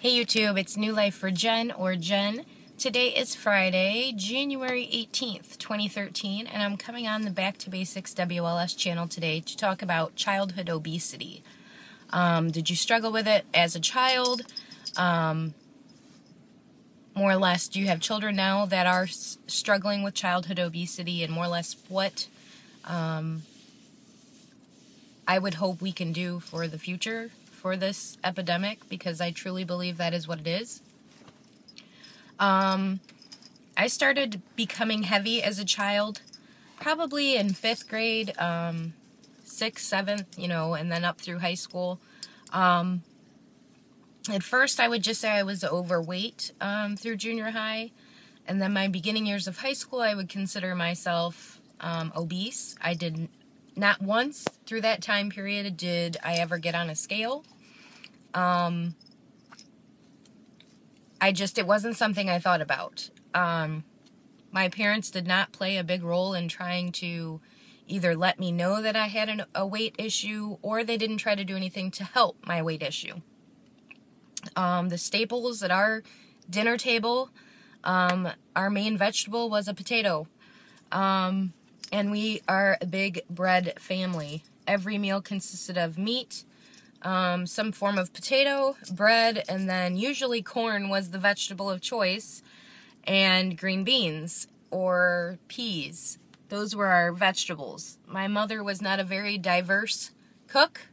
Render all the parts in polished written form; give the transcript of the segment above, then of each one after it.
Hey YouTube, it's New Life for Jen or Jen. Today is Friday, January 18th, 2013, and I'm coming on the Back to Basics WLS channel today to talk about childhood obesity. Did you struggle with it as a child? More or less, do you have children now that are struggling with childhood obesity, and more or less what I would hope we can do for the future for this epidemic, because I truly believe that is what it is. I started becoming heavy as a child, probably in 5th grade, 6th, 7th, and then up through high school. At first, I would just say I was overweight through junior high, and then my beginning years of high school, I would consider myself obese. I did not once through that time period did I ever get on a scale. It wasn't something I thought about. My parents did not play a big role in trying to either let me know that I had a weight issue, or they didn't try to do anything to help my weight issue. The staples at our dinner table, our main vegetable was a potato. And we are a big bread family. Every meal consisted of meat, some form of potato, bread, and then usually corn was the vegetable of choice, and green beans or peas. Those were our vegetables. My mother was not a very diverse cook.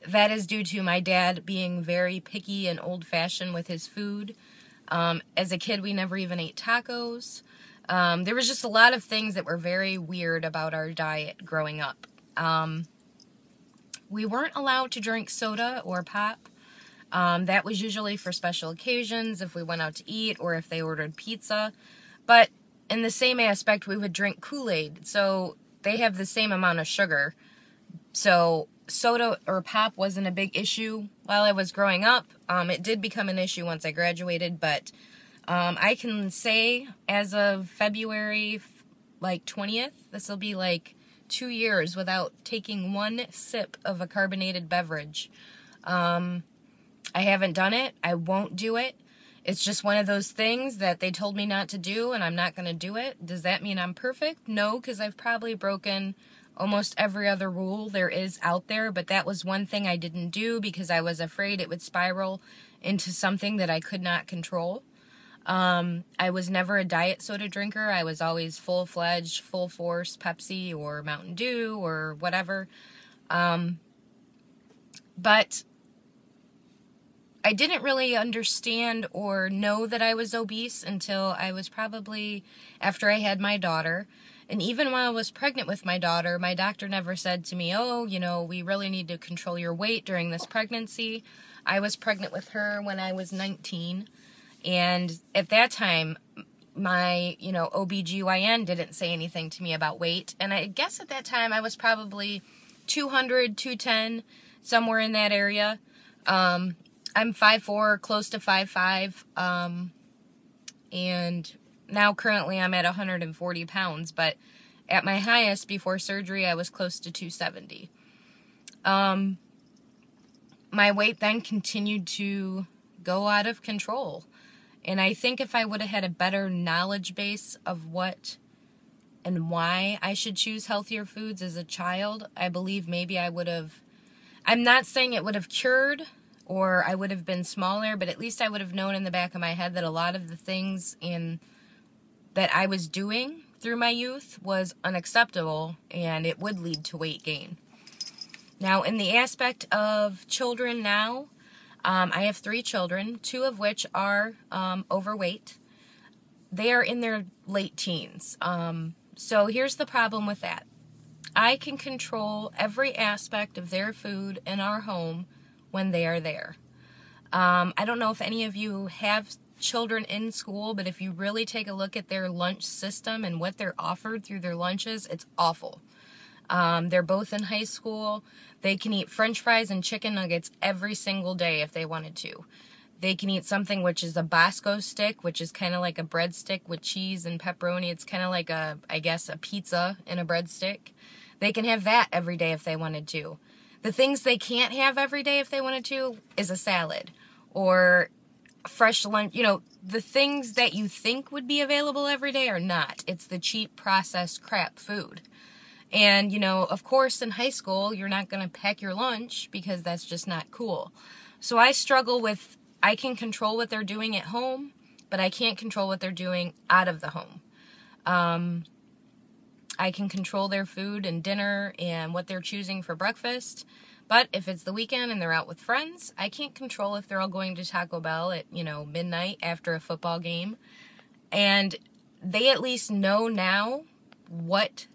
That is due to my dad being very picky and old-fashioned with his food. As a kid, we never even ate tacos. There was just a lot of things that were very weird about our diet growing up. We weren't allowed to drink soda or pop. That was usually for special occasions, if we went out to eat or if they ordered pizza. But in the same aspect, we would drink Kool-Aid. So they have the same amount of sugar. So soda or pop wasn't a big issue while I was growing up. It did become an issue once I graduated, but I can say as of February 20th, this will be 2 years without taking one sip of a carbonated beverage. I haven't done it. I won't do it. It's just one of those things that they told me not to do, and I'm not going to do it. Does that mean I'm perfect? No, because I've probably broken almost every other rule there is out there, but that was one thing I didn't do because I was afraid it would spiral into something that I could not control. I was never a diet soda drinker. I was always full-fledged, full-force Pepsi or Mountain Dew or whatever. But I didn't really understand or know that I was obese until I was probably after I had my daughter. And even while I was pregnant with my daughter, my doctor never said to me, oh, we really need to control your weight during this pregnancy. I was pregnant with her when I was 19. And at that time, my, OBGYN didn't say anything to me about weight. And I guess at that time I was probably 200, 210, somewhere in that area. I'm 5'4", close to 5'5", and now currently I'm at 140 pounds. But at my highest before surgery, I was close to 270. My weight then continued to go out of control. And I think if I would have had a better knowledge base of what and why I should choose healthier foods as a child, I believe maybe I would have, I'm not saying it would have cured or I would have been smaller, but at least I would have known in the back of my head that a lot of the things that I was doing through my youth was unacceptable and it would lead to weight gain. Now, in the aspect of children now, I have 3 children, 2 of which are overweight. They are in their late teens. So here's the problem with that. I can control every aspect of their food in our home when they are there. I don't know if any of you have children in school, but if you really take a look at their lunch system and what they're offered through their lunches, it's awful. They're both in high school. They can eat French fries and chicken nuggets every single day if they wanted to. They can eat something which is a Bosco stick, which is kind of like a breadstick with cheese and pepperoni. It's kind of like a pizza in a breadstick. They can have that every day if they wanted to. The things they can't have every day if they wanted to is a salad or fresh lunch, the things that you think would be available every day are not. It's the cheap processed crap food. And, of course, in high school, you're not going to pack your lunch because that's just not cool. So I struggle with, I can control what they're doing at home, but I can't control what they're doing out of the home. I can control their food and dinner and what they're choosing for breakfast. But if it's the weekend and they're out with friends, I can't control if they're all going to Taco Bell at, midnight after a football game. And they at least know now what